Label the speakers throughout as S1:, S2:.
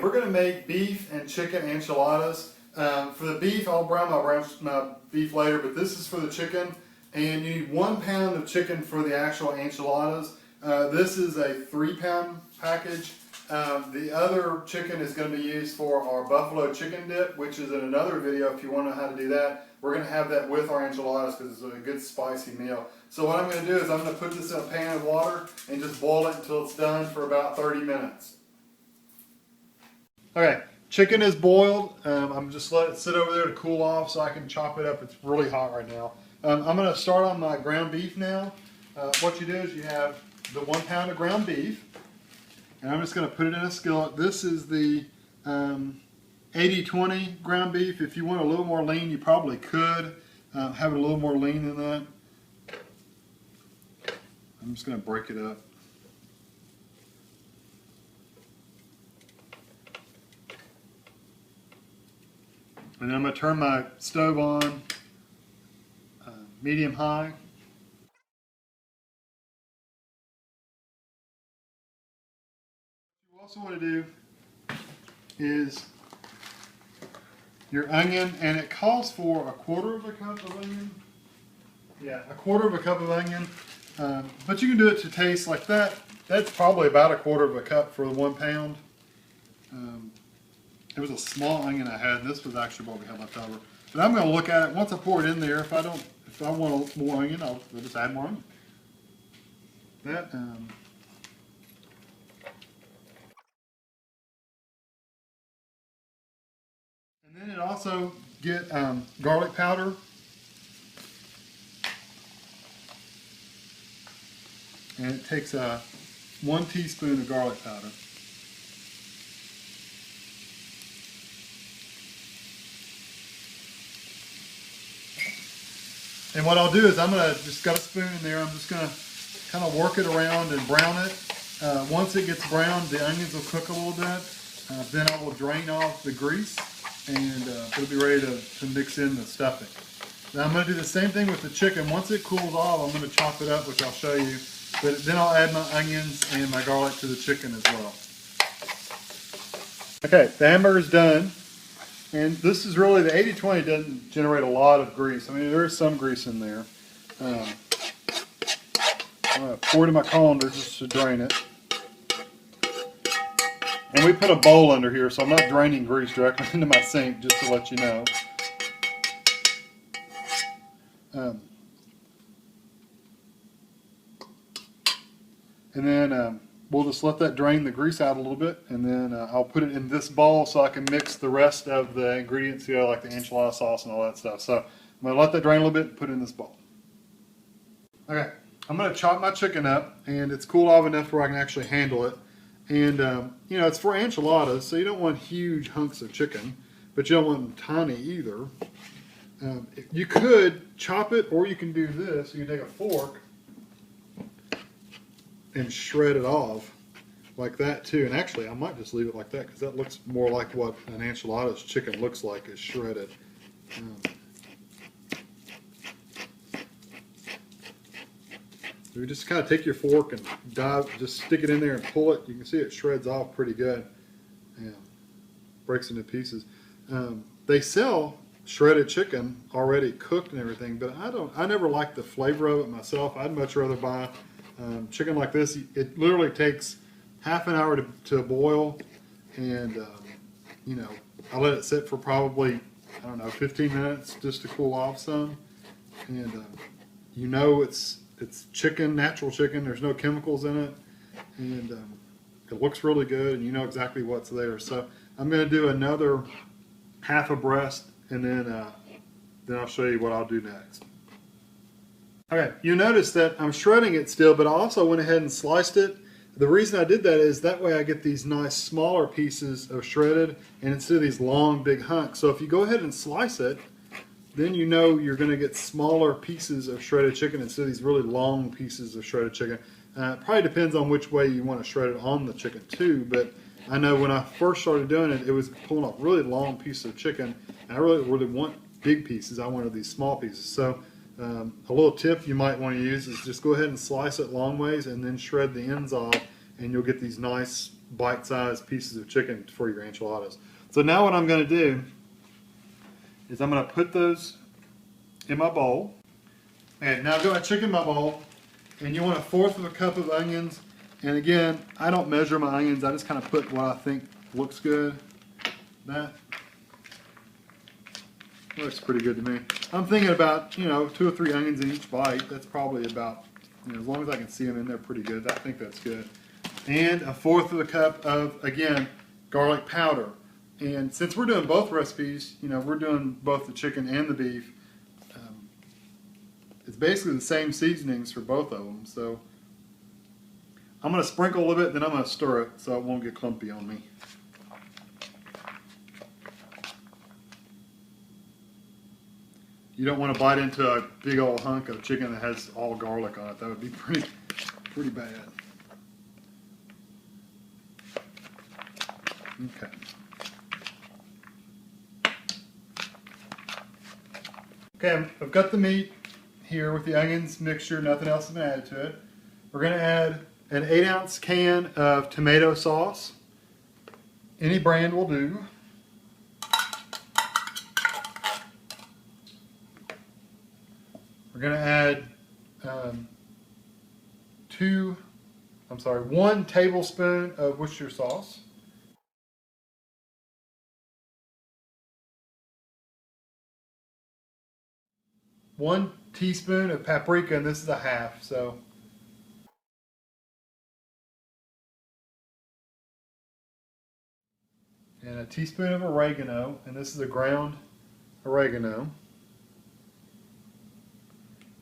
S1: We're going to make beef and chicken enchiladas. For the beef, I'll brown my beef later, but this is for the chicken. And you need 1 pound of chicken for the actual enchiladas. This is a 3-pound package. The other chicken is going to be used for our buffalo chicken dip, which is in another video if you want to know how to do that. We're going to have that with our enchiladas because it's a good spicy meal. So what I'm going to do is I'm going to put this in a pan of water and just boil it until it's done for about 30 minutes. Okay, chicken is boiled. I'm just letting it sit over there to cool off so I can chop it up. It's really hot right now. I'm going to start on my ground beef now. What you do is you have the 1 pound of ground beef, and I'm just going to put it in a skillet. This is the 80-20 ground beef. If you want a little more lean, you probably could have it a little more lean than that. I'm just going to break it up. And then I'm going to turn my stove on medium high. What you also want to do is your onion, and it calls for 1/4 cup of onion. Yeah, 1/4 cup of onion. But you can do it to taste like that. That's probably about 1/4 cup for the 1 pound. It was a small onion I had, and this was actually what we had left over. But I'm going to look at it once I pour it in there. If I want more onion, I'll just add more onion. That. And then it also get garlic powder. And it takes 1 teaspoon of garlic powder. And what I'll do is I'm going to just got a spoon there. I'm just going to kind of work it around and brown it. Once it gets browned, the onions will cook a little bit. Then I will drain off the grease, and it'll be ready to mix in the stuffing. Now I'm going to do the same thing with the chicken. Once it cools off, I'm going to chop it up, which I'll show you. But then I'll add my onions and my garlic to the chicken as well. Okay, the hamburger's done. And this is really, the 80-20 doesn't generate a lot of grease. I mean, there is some grease in there. I'm going to pour it in my colander just to drain it. And we put a bowl under here, so I'm not draining grease directly into my sink, just to let you know. And then we'll just let that drain the grease out a little bit, and then I'll put it in this bowl so I can mix the rest of the ingredients together, like the enchilada sauce and all that stuff. So I'm going to let that drain a little bit and put it in this bowl. Okay, I'm going to chop my chicken up, and it's cooled off enough where I can actually handle it. And, you know, it's for enchiladas, so you don't want huge hunks of chicken, but you don't want them tiny either. You could chop it, or you can do this. You can take a fork and shred it off like that too. And actually, I might just leave it like that because that looks more like what an enchilada's chicken looks like, is shredded. So you just kind of take your fork and just stick it in there and pull it. You can see it shreds off pretty good. Yeah, breaks into pieces. They sell shredded chicken already cooked and everything, but I never liked the flavor of it myself. I'd much rather buy chicken like this. It literally takes half an hour to boil, and you know, I let it sit for probably, I don't know, 15 minutes just to cool off some. And you know, it's chicken, natural chicken. There's no chemicals in it, and it looks really good, and you know exactly what's there. So I'm going to do another half a breast, and then I'll show you what I'll do next. Okay, you notice that I'm shredding it still, but I also went ahead and sliced it. The reason I did that is that way I get these nice smaller pieces of shredded, and instead of these long big hunks. So if you go ahead and slice it, then you know you're going to get smaller pieces of shredded chicken instead of these really long pieces of shredded chicken. It probably depends on which way you want to shred it on the chicken too, but I know when I first started doing it, it was pulling off really long pieces of chicken, and I really want big pieces. I wanted these small pieces. So a little tip you might want to use is just go ahead and slice it long ways and then shred the ends off, and you'll get these nice bite-sized pieces of chicken for your enchiladas. So now what I'm going to do is I'm going to put those in my bowl. And now I've got my chicken in my bowl, and you want 1/4 of a cup of onions. And again, I don't measure my onions. I just kind of put what I think looks good. That looks pretty good to me. I'm thinking about, 2 or 3 onions in each bite. That's probably about, as long as I can see them in there pretty good. I think that's good. And 1/4 of a cup of, again, garlic powder. And since we're doing both recipes, we're doing both the chicken and the beef. It's basically the same seasonings for both of them. So I'm going to sprinkle a little bit, then I'm going to stir it so it won't get clumpy on me. You don't want to bite into a big old hunk of chicken that has all garlic on it. That would be pretty bad. Okay. Okay, I've got the meat here with the onions mixture, nothing else has been added to it. We're going to add an 8-ounce can of tomato sauce. Any brand will do. We're going to add 1 tablespoon of Worcestershire sauce. One teaspoon of paprika, and this is a half, so. And a teaspoon of oregano, and this is a ground oregano.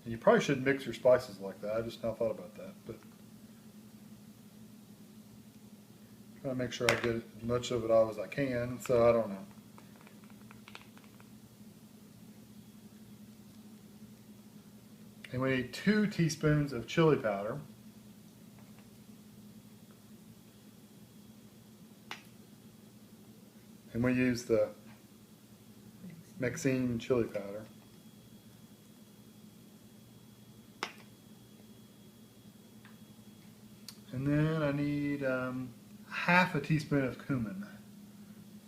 S1: And you probably shouldn't mix your spices like that. I just now thought about that, but trying to make sure I get as much of it out as I can, so I don't know. And we need 2 teaspoons of chili powder. And we use the Mexican chili powder. And then I need 1/2 teaspoon of cumin.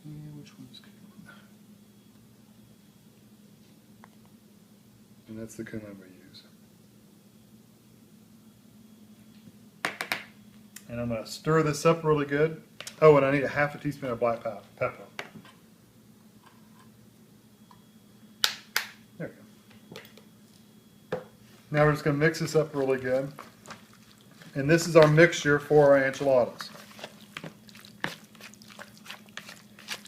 S1: And which one's cumin? And that's the cumin we use. And I'm going to stir this up really good. Oh, and I need 1/2 teaspoon of black pepper. There we go. Now we're just going to mix this up really good. And this is our mixture for our enchiladas.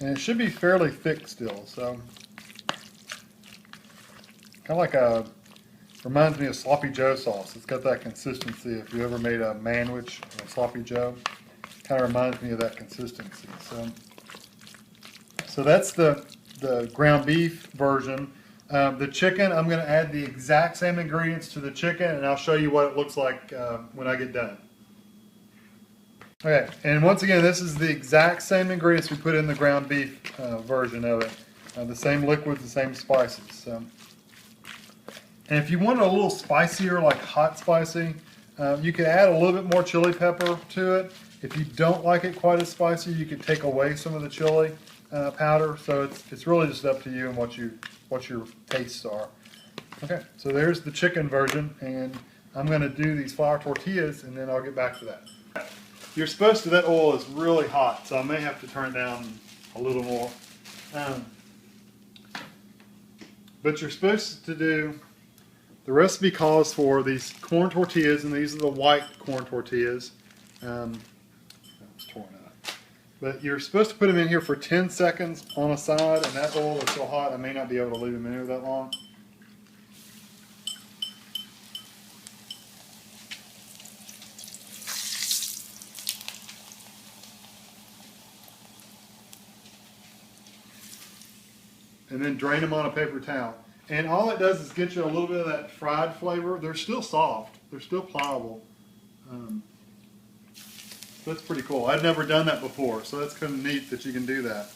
S1: And it should be fairly thick still, so kind of like reminds me of sloppy Joe sauce. It's got that consistency. If you ever made a manwich or a sloppy Joe, kind of reminds me of that consistency. So that's the ground beef version. The chicken, I'm going to add the exact same ingredients to the chicken, and I'll show you what it looks like when I get done. Okay, and once again, this is the exact same ingredients we put in the ground beef version of it. The same liquids, the same spices. So. And if you want it a little spicier, like hot spicy, you could add a little bit more chili pepper to it. If you don't like it quite as spicy, you could take away some of the chili powder. So it's really just up to you and what your tastes are. Okay, so there's the chicken version, and I'm going to do these flour tortillas, and then I'll get back to that. You're supposed to, that oil is really hot, so I may have to turn it down a little more. But you're supposed to do, the recipe calls for these corn tortillas, and these are the white corn tortillas. It's torn out. But you're supposed to put them in here for 10 seconds on a side, and that oil is so hot I may not be able to leave them in here that long. And then drain them on a paper towel. And all it does is get you a little bit of that fried flavor. They're still soft. They're still pliable. So that's pretty cool. I'd never done that before, so that's kind of neat that you can do that.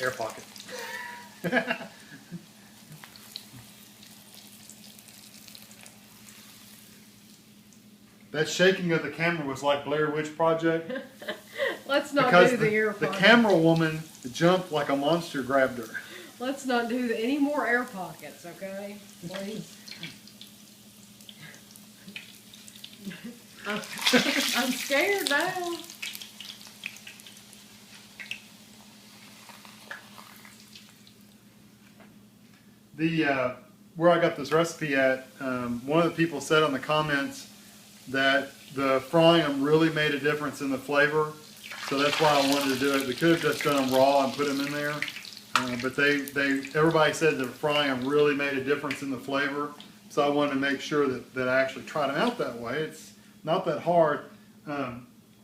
S1: Air pocket. That shaking of the camera was like Blair Witch Project.
S2: Let's not
S1: because
S2: do the air pocket.
S1: The camera woman jumped like a monster grabbed her.
S2: Let's not do any more air pockets, okay? Please. I'm scared now.
S1: Where I got this recipe at, one of the people said on the comments that the frying them really made a difference in the flavor. So that's why I wanted to do it. We could have just done them raw and put them in there. But everybody said that frying them really made a difference in the flavor. So I wanted to make sure that I actually tried them out that way. It's not that hard.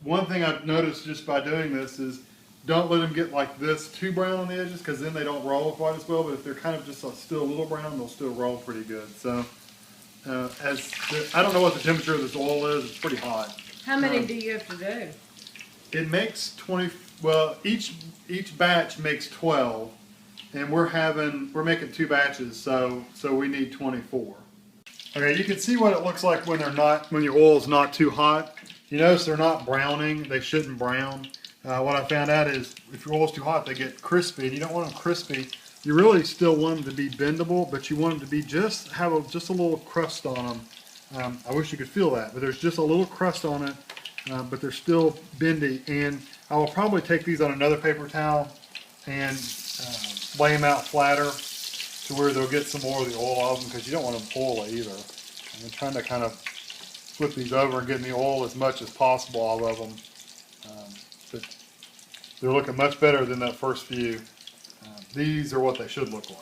S1: One thing I've noticed just by doing this is don't let them get like this too brown on the edges, because then they don't roll quite as well. But if they're kind of just still a little brown, they'll still roll pretty good. So I don't know what the temperature of this oil is. It's pretty hot.
S2: How many do you have to do?
S1: It makes 20. Well, each batch makes 12, and we're making 2 batches, so we need 24. Okay, you can see what it looks like when your oil's not too hot. You notice they're not browning. They shouldn't brown. What I found out is if your oil's too hot, they get crispy. And you don't want them crispy. You really still want them to be bendable, but you want them to be have a little crust on them. I wish you could feel that, but there's just a little crust on it, but they're still bendy. And I will probably take these on another paper towel and lay them out flatter to where they'll get some more of the oil off them, because you don't want them oily either. I'm trying to kind of flip these over and get the oil as much as possible out of them. But they're looking much better than that first few. These are what they should look like.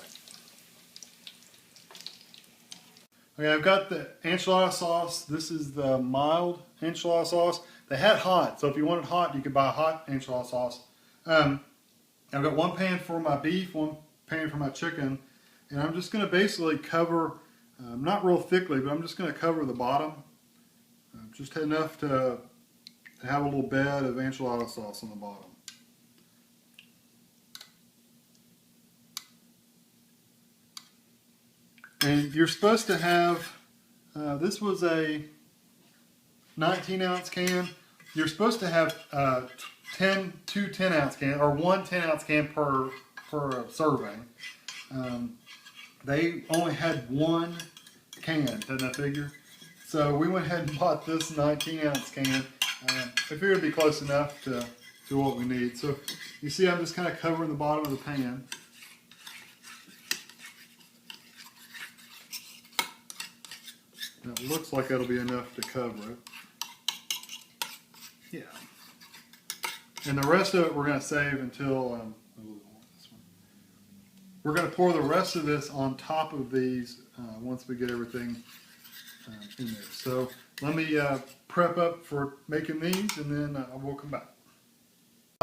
S1: Okay, I've got the enchilada sauce. This is the mild enchilada sauce. They had hot, so if you wanted hot, you could buy a hot enchilada sauce. I've got one pan for my beef, one pan for my chicken, and I'm just going to basically cover, not real thickly, but I'm just going to cover the bottom, just enough to have a little bed of enchilada sauce on the bottom. And you're supposed to have, this was a 19-ounce can. You're supposed to have two 10-ounce cans, or one 10-ounce can per serving. They only had one can, doesn't that figure? So we went ahead and bought this 19-ounce can. I figured it'd be close enough to what we need. So you see I'm just kind of covering the bottom of the pan. It looks like it'll be enough to cover it. Yeah. And the rest of it we're going to save until, we're going to pour the rest of this on top of these once we get everything in there. So let me prep up for making these, and then we'll come back.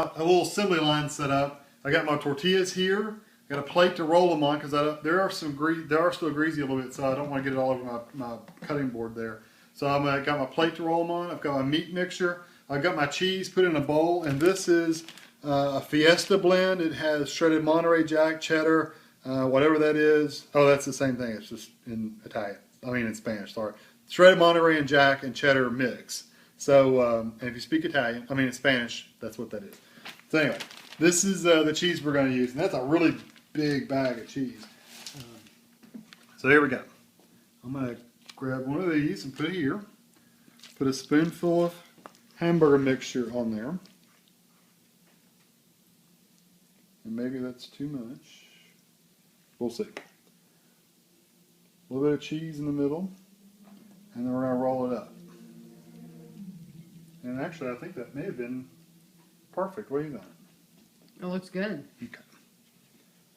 S1: A little assembly line set up. I got my tortillas here. Got a plate to roll them on, because they are still greasy a little bit, so I don't want to get it all over my cutting board there. So I've got my plate to roll them on. I've got my meat mixture. I've got my cheese put in a bowl, and this is a Fiesta blend. It has shredded Monterey Jack, cheddar, whatever that is. Oh, that's the same thing. It's just in Italian. In Spanish. Sorry, shredded Monterey and Jack and cheddar mix. So, and if you speak Italian, in Spanish, that's what that is. So anyway, this is the cheese we're going to use, and that's a really big bag of cheese. So here we go. I'm going to grab one of these and put it here. Put a spoonful of hamburger mixture on there. And maybe that's too much. We'll see. A little bit of cheese in the middle. And then we're going to roll it up. And actually, I think that may have been perfect. What do you think?
S2: It looks good.
S1: Okay.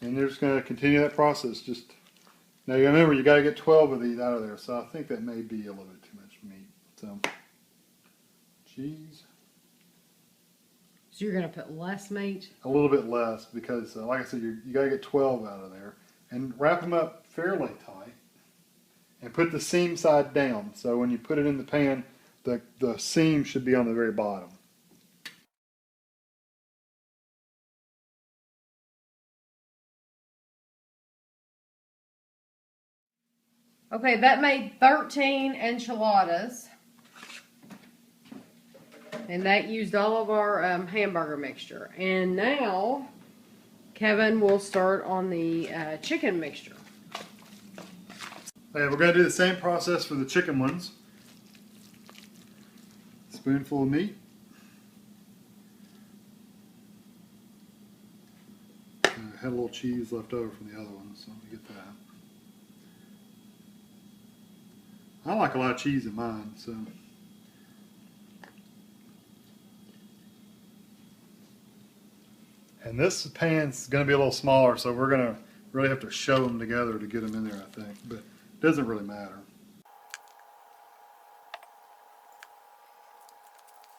S1: And they're just going to continue that process. Now you remember, you got to get 12 of these out of there. So I think that may be a little bit too much meat. So cheese.
S2: So you're going to put less meat?
S1: A little bit less, because like I said, you got to get 12 out of there. And wrap them up fairly tight. And put the seam side down. So when you put it in the pan, the seam should be on the very bottom.
S2: Okay, that made 13 enchiladas. And that used all of our hamburger mixture. And now Kevin will start on the chicken mixture.
S1: Okay, we're going to do the same process for the chicken ones. Spoonful of meat. I had a little cheese left over from the other one, so let me get that. I like a lot of cheese in mine, so. And this pan's going to be a little smaller, so we're going to really have to show them together to get them in there, I think. But it doesn't really matter.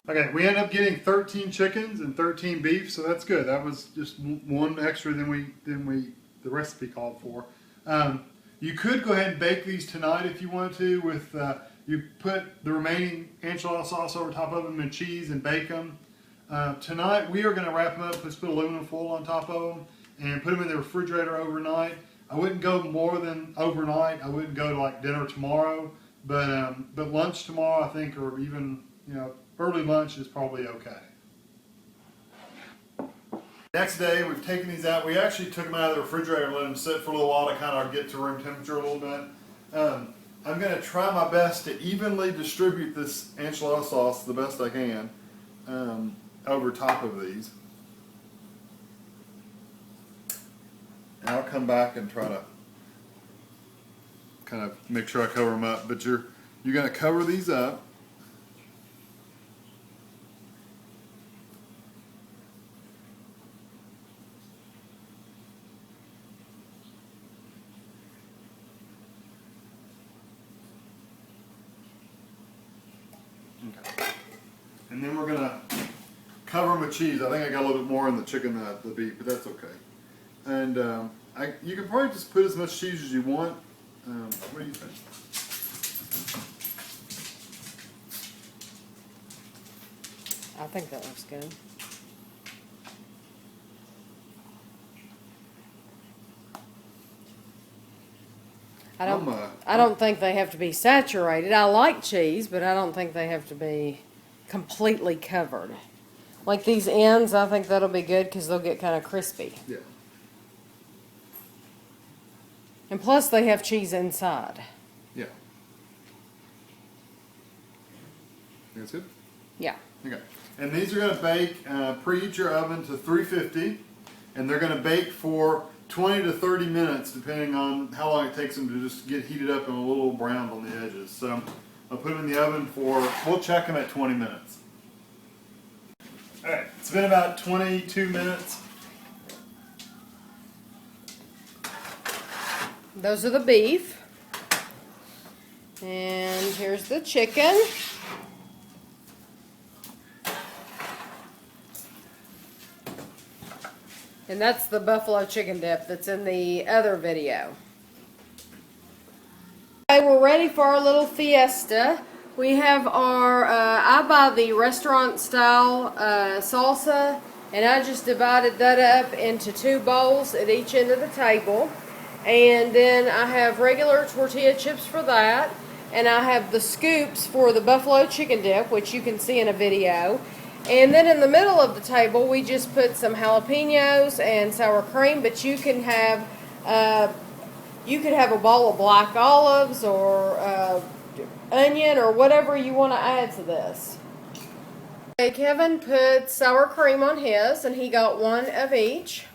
S1: Okay, we ended up getting 13 chickens and 13 beef, so that's good. That was just one extra than the recipe called for. You could go ahead and bake these tonight if you wanted to. With you put the remaining enchilada sauce over top of them and cheese and bake them. Tonight we are going to wrap them up. Let's put aluminum foil on top of them and put them in the refrigerator overnight. I wouldn't go more than overnight. I wouldn't go to like dinner tomorrow, but lunch tomorrow I think, or even early lunch is probably okay. Next day we've taken these out. We actually took them out of the refrigerator and let them sit for a little while to kind of get to room temperature a little bit. I'm going to try my best to evenly distribute this enchilada sauce the best I can over top of these. And I'll come back and try to kind of make sure I cover them up. But you're going to cover these up. Okay. And then we're going to cover them with cheese. I think I got a little bit more in the chicken than the beef, but that's okay. And you can probably just put as much cheese as you want. What do you think?
S2: I think that looks good. I don't think they have to be saturated. I like cheese, but I don't think they have to be completely covered. Like these ends, I think that'll be good because they'll get kind of crispy.
S1: Yeah.
S2: And plus they have cheese inside.
S1: Yeah. That's good?
S2: Yeah.
S1: Okay. And these are going to bake, preheat your oven to 350, and they're going to bake for 20 to 30 minutes, depending on how long it takes them to just get heated up and a little browned on the edges. So I'll put them in the oven we'll check them at 20 minutes. All right, it's been about 22 minutes.
S2: Those are the beef. And here's the chicken. And that's the buffalo chicken dip that's in the other video. Okay, we're ready for our little fiesta. We have our, I buy the restaurant style salsa, and I just divided that up into 2 bowls at each end of the table. And then I have regular tortilla chips for that. And I have the scoops for the buffalo chicken dip, which you can see in a video. And then in the middle of the table, we just put some jalapenos and sour cream, but you can have a bowl of black olives or onion or whatever you want to add to this. Okay, Kevin put sour cream on his, and he got 1 of each.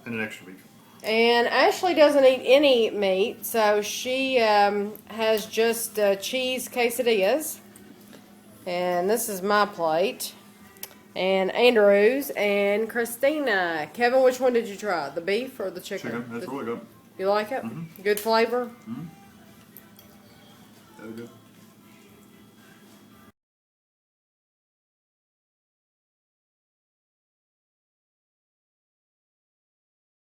S1: And an extra beef.
S2: And Ashley doesn't eat any meat, so she has just cheese quesadillas. And this is my plate. And Andrew's and Christina. Kevin, which one did you try? The beef or the chicken?
S1: Chicken, that's really good.
S2: You like it?
S1: Mm-hmm.
S2: Good flavor?
S1: Mm-hmm. That was good.